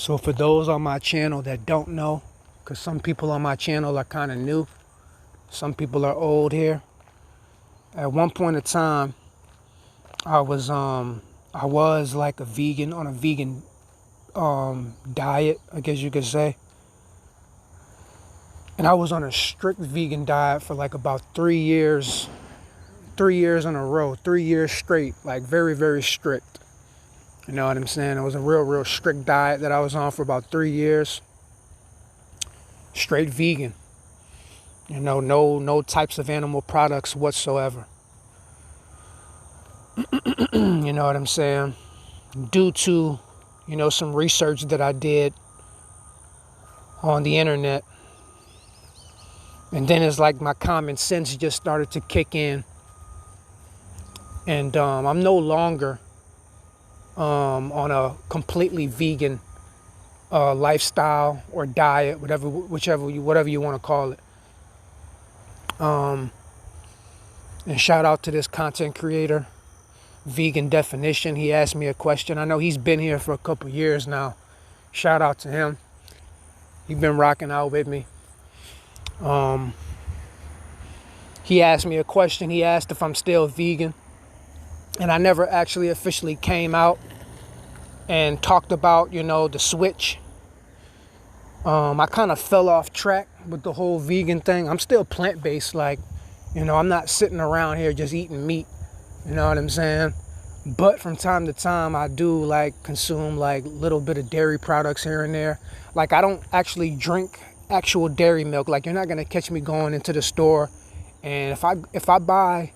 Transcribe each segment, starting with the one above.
So for those on my channel that don't know, because some people on my channel are kind of new, some people are old here. At one point in time, I was like a vegan on a vegan diet, I guess you could say. And I was on a strict vegan diet for like about 3 years, 3 years in a row, 3 years straight, like very, very strict. You know what I'm saying? It was a real, real strict diet that I was on for about 3 years. Straight vegan. You know, no types of animal products whatsoever. You know what I'm saying? Due to, some research that I did on the internet. And then it's like my common sense just started to kick in. And I'm no longer on a completely vegan lifestyle or diet, whatever you want to call it. And shout out to this content creator, Vegan Definition. He asked me a question. I know he's been here for a couple years now. Shout out to him. He's been rocking out with me. He asked me a question. He asked if I'm still vegan. And I never actually officially came out and talked about, the switch. I kind of fell off track with the whole vegan thing. I'm still plant-based. Like, I'm not sitting around here just eating meat. You know what I'm saying? But from time to time, I do consume little bit of dairy products here and there. Like, I don't actually drink actual dairy milk. Like, you're not going to catch me going into the store. And if I buy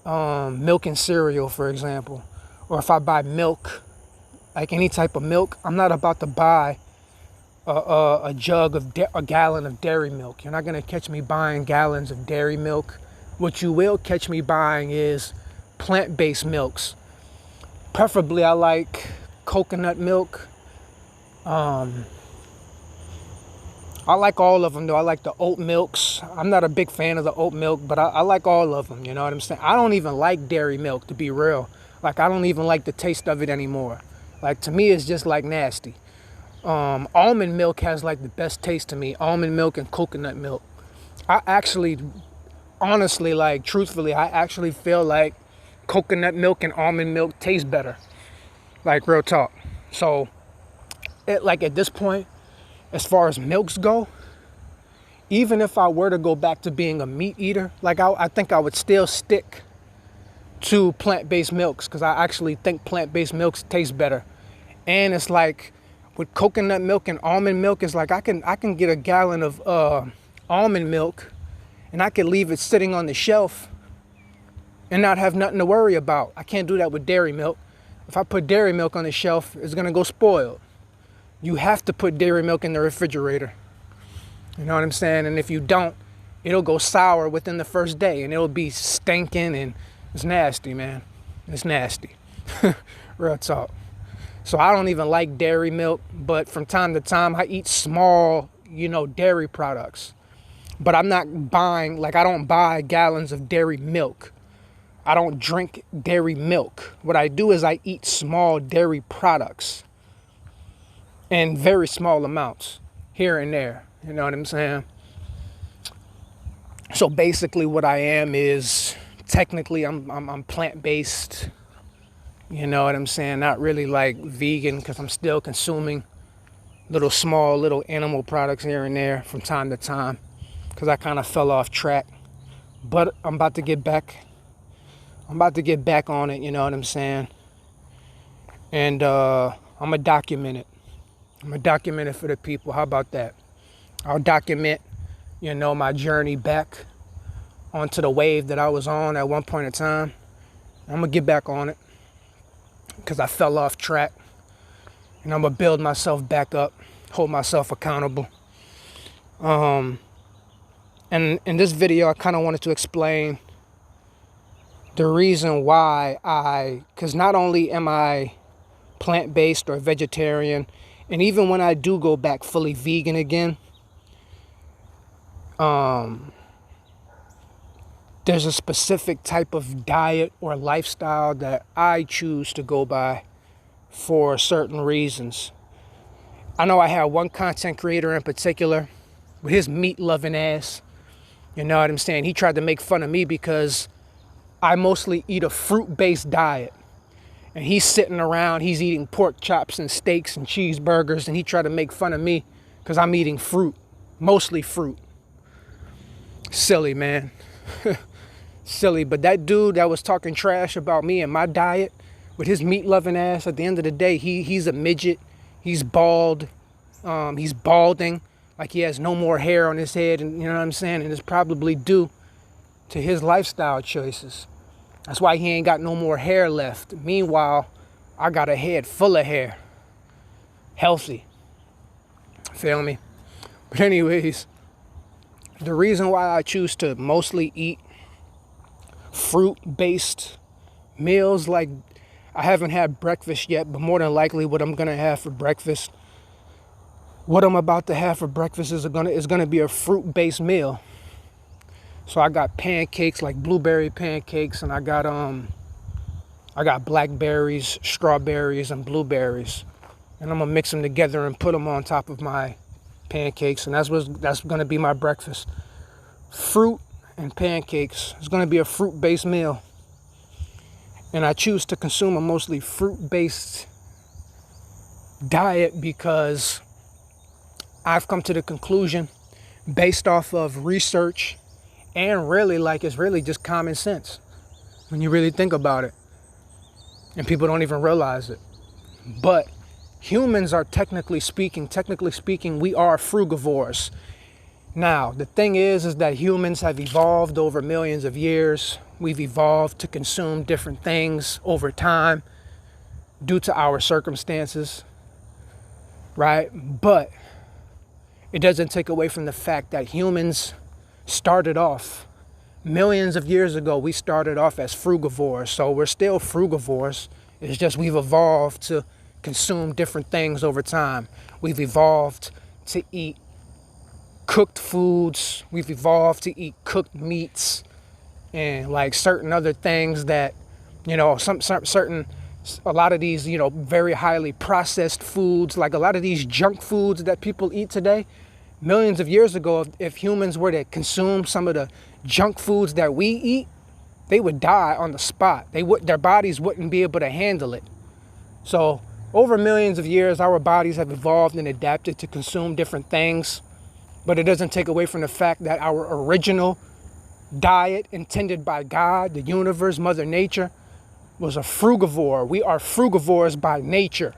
milk and cereal, for example, or if I buy milk, like any type of milk, I'm not about to buy a gallon of dairy milk. You're not going to catch me buying gallons of dairy milk. What you will catch me buying is plant-based milks. Preferably, I like coconut milk. I like all of them, though. I like the oat milks. I'm not a big fan of the oat milk, but I like all of them. You know what I'm saying? I don't even like dairy milk, to be real. Like, I don't even like the taste of it anymore. Like, to me, it's just nasty. Almond milk has the best taste to me. Almond milk and coconut milk. I actually, honestly, truthfully, I actually feel like coconut milk and almond milk taste better. Like, real talk. So, at this point, as far as milks go, even if I were to go back to being a meat eater, I think I would still stick to plant-based milks, because I actually think plant-based milks taste better. And it's with coconut milk and almond milk, it's I can get a gallon of almond milk and I can leave it sitting on the shelf and not have nothing to worry about. I can't do that with dairy milk. If I put dairy milk on the shelf, it's going to go spoiled. You have to put dairy milk in the refrigerator. You know what I'm saying? And if you don't, it'll go sour within the first day and it'll be stinking, and it's nasty, man. It's nasty. Real talk. So I don't even like dairy milk, but from time to time I eat small, dairy products. But I'm not buying, I don't buy gallons of dairy milk. I don't drink dairy milk. What I do is I eat small dairy products in very small amounts here and there. You know what I'm saying? So basically what I am is technically I'm plant-based. You know what I'm saying? Not really vegan, because I'm still consuming little animal products here and there from time to time, because I kind of fell off track. But I'm about to get back on it, you know what I'm saying? And I'm going to document it. I'm going to document it for the people. How about that? I'll document, my journey back onto the wave that I was on at one point in time. I'm going to get back on it, because I fell off track. And I'm going to build myself back up, hold myself accountable. And in this video, I kind of wanted to explain the reason why because not only am I plant-based or vegetarian, and even when I do go back fully vegan again, there's a specific type of diet or lifestyle that I choose to go by for certain reasons. I know I had one content creator in particular with his meat loving ass. You know what I'm saying? He tried to make fun of me because I mostly eat a fruit-based diet. And he's sitting around, he's eating pork chops and steaks and cheeseburgers, and he tried to make fun of me because I'm eating fruit, mostly fruit. Silly, man. Silly. But that dude that was talking trash about me and my diet with his meat-loving ass, at the end of the day, he's a midget. He's bald. He's balding. Like he has no more hair on his head, and you know what I'm saying? And it's probably due to his lifestyle choices. That's why he ain't got no more hair left. Meanwhile, I got a head full of hair. Healthy. Feel me? But anyways, the reason why I choose to mostly eat fruit-based meals, like I haven't had breakfast yet, but more than likely what I'm going to have for breakfast, what I'm about to have for breakfast is gonna be a fruit-based meal. So I got pancakes, like blueberry pancakes, and I got blackberries, strawberries, and blueberries. And I'm gonna mix them together and put them on top of my pancakes, and that's gonna be my breakfast. Fruit and pancakes. It's gonna be a fruit-based meal. And I choose to consume a mostly fruit-based diet because I've come to the conclusion, based off of research, and really, it's really just common sense when you really think about it. And people don't even realize it. But humans are technically speaking, we are frugivores. Now, the thing is that humans have evolved over millions of years. We've evolved to consume different things over time due to our circumstances, right? But it doesn't take away from the fact that humans started off millions of years ago. We started off as frugivores, so we're still frugivores. It's just we've evolved to consume different things over time. We've evolved to eat cooked foods. We've evolved to eat cooked meats and like certain other things that, you know, a lot of these, you know, very highly processed foods, like a lot of these junk foods that people eat today. Millions of years ago, if humans were to consume some of the junk foods that we eat, they would die on the spot. Their bodies wouldn't be able to handle it. So over millions of years, our bodies have evolved and adapted to consume different things. But it doesn't take away from the fact that our original diet intended by God, the universe, Mother Nature, was a frugivore. We are frugivores by nature.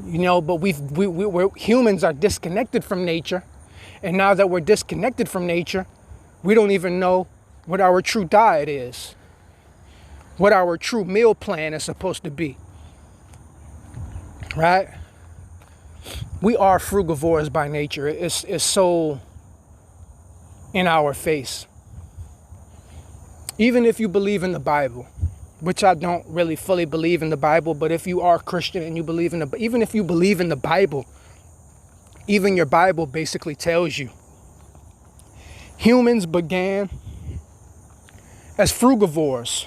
You know, but we're humans are disconnected from nature. And now that we're disconnected from nature, we don't even know what our true diet is, what our true meal plan is supposed to be, right? We are frugivores by nature. It's so in our face. Even if you believe in the Bible, which I don't really fully believe in the Bible, but if you are Christian and you believe in even if you believe in the Bible, even your Bible basically tells you humans began as frugivores,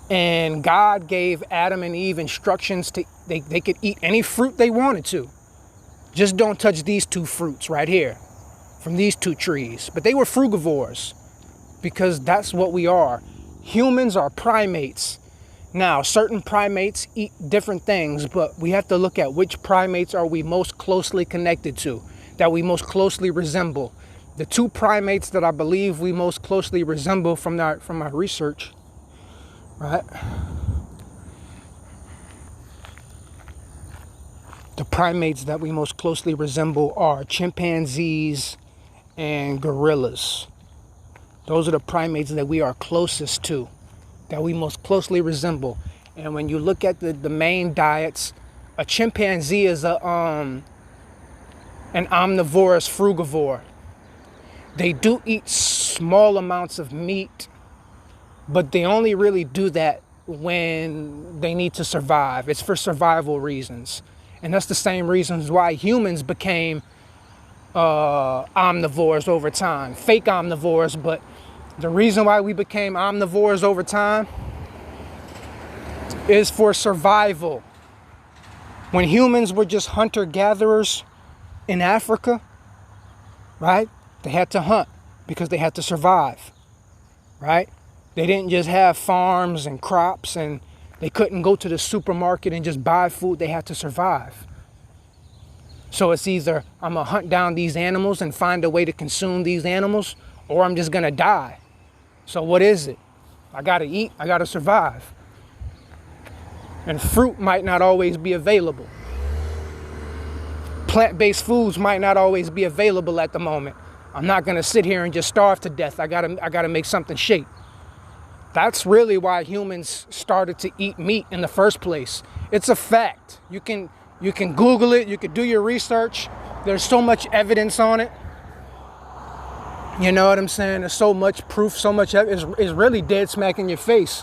and God gave Adam and Eve instructions to they could eat any fruit they wanted to. Just don't touch these two fruits right here from these two trees. But they were frugivores because that's what we are. Humans are primates. Now, certain primates eat different things, but we have to look at which primates are we most closely connected to, that we most closely resemble. The two primates that I believe we most closely resemble from my research, right? The primates that we most closely resemble are chimpanzees and gorillas. Those are the primates that we are closest to, that we most closely resemble. And when you look at the main diets, a chimpanzee is an omnivorous frugivore. They do eat small amounts of meat, but they only really do that when they need to survive. It's for survival reasons. And that's the same reasons why humans became omnivores over time. Fake omnivores, but the reason why we became omnivores over time is for survival. When humans were just hunter-gatherers in Africa, right? They had to hunt because they had to survive, right? They didn't just have farms and crops, and they couldn't go to the supermarket and just buy food. They had to survive. So it's either I'm going to hunt down these animals and find a way to consume these animals, or I'm just going to die. So what is it? I got to eat. I got to survive. And fruit might not always be available. Plant-based foods might not always be available at the moment. I'm not going to sit here and just starve to death. I got to make something shake. That's really why humans started to eat meat in the first place. It's a fact. You can Google it. You can do your research. There's so much evidence on it. You know what I'm saying? There's so much proof, so much evidence. It's really dead smack in your face.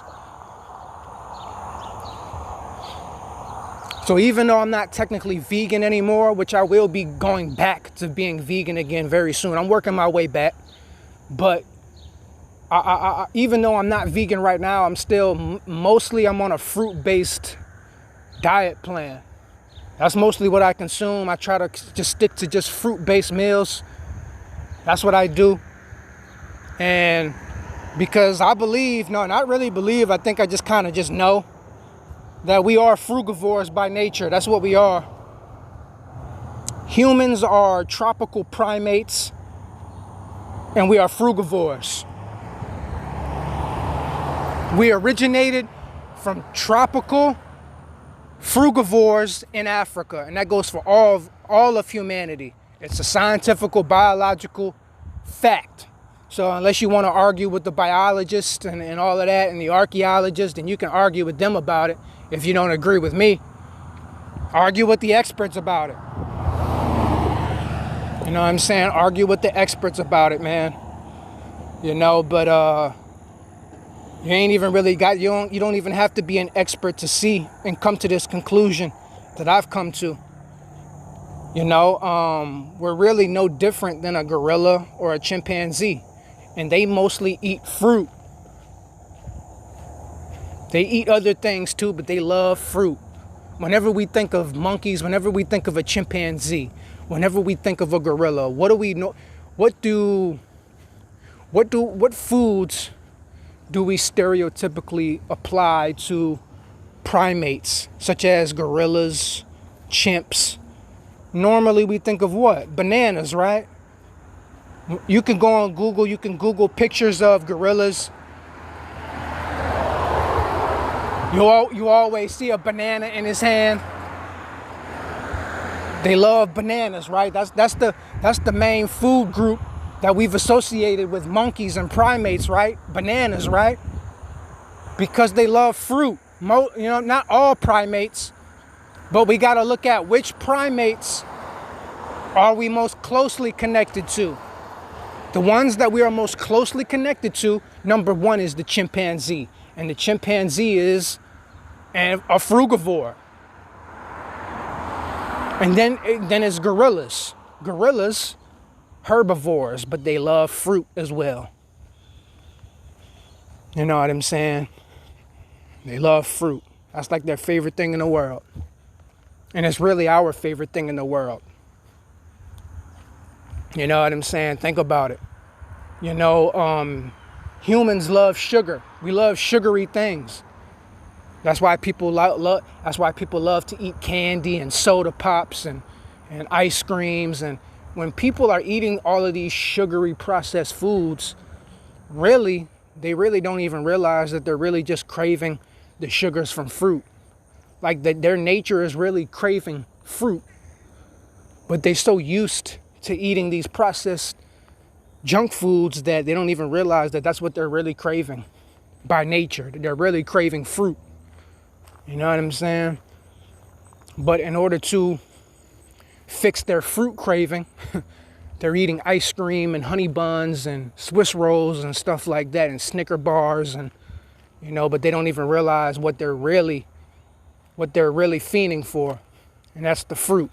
So even though I'm not technically vegan anymore, which I will be going back to being vegan again very soon. I'm working my way back. But even though I'm not vegan right now, I'm still mostly I'm on a fruit-based diet plan. That's mostly what I consume. I try to just stick to just fruit-based meals. That's what I do. And because I believe, no, not really believe, I think I just kind of just know that we are frugivores by nature. That's what we are. Humans are tropical primates, and we are frugivores. We originated from tropical frugivores in Africa, and that goes for all of humanity. It's a scientific, biological fact. So unless you want to argue with the biologists and all of that and the archaeologists, then you can argue with them about it. If you don't agree with me, argue with the experts about it. You know what I'm saying? Argue with the experts about it, man. You know, but you ain't even really got, you don't even have to be an expert to see and come to this conclusion that I've come to. You know, we're really no different than a gorilla or a chimpanzee. And they mostly eat fruit. They eat other things too, but they love fruit. Whenever we think of monkeys, whenever we think of a chimpanzee, whenever we think of a gorilla, what do we know? What foods do we stereotypically apply to primates, such as gorillas, chimps? Normally we think of what? Bananas, right? You can go on Google, you can Google pictures of gorillas. You always see a banana in his hand. They love bananas, right? That's the main food group that we've associated with monkeys and primates, right? Bananas, right? Because they love fruit. You know, not all primates, but we got to look at which primates are we most closely connected to. The ones that we are most closely connected to, number one is the chimpanzee. And the chimpanzee is a frugivore. And then it's gorillas. Gorillas, herbivores, but they love fruit as well. You know what I'm saying? They love fruit. That's like their favorite thing in the world. And it's really our favorite thing in the world. You know what I'm saying? Think about it. You know, humans love sugar. We love sugary things. That's why people love to eat candy and soda pops and ice creams. And when people are eating all of these sugary processed foods, they really don't even realize that they're really just craving the sugars from fruit. Like their nature is really craving fruit. But they're so used to eating these processed junk foods that they don't even realize that that's what they're really craving by nature. They're really craving fruit. You know what I'm saying? But in order to fix their fruit craving, they're eating ice cream and honey buns and Swiss rolls and stuff like that and Snicker bars and, you know, but they don't even realize what they're really fiending for. And that's the fruit.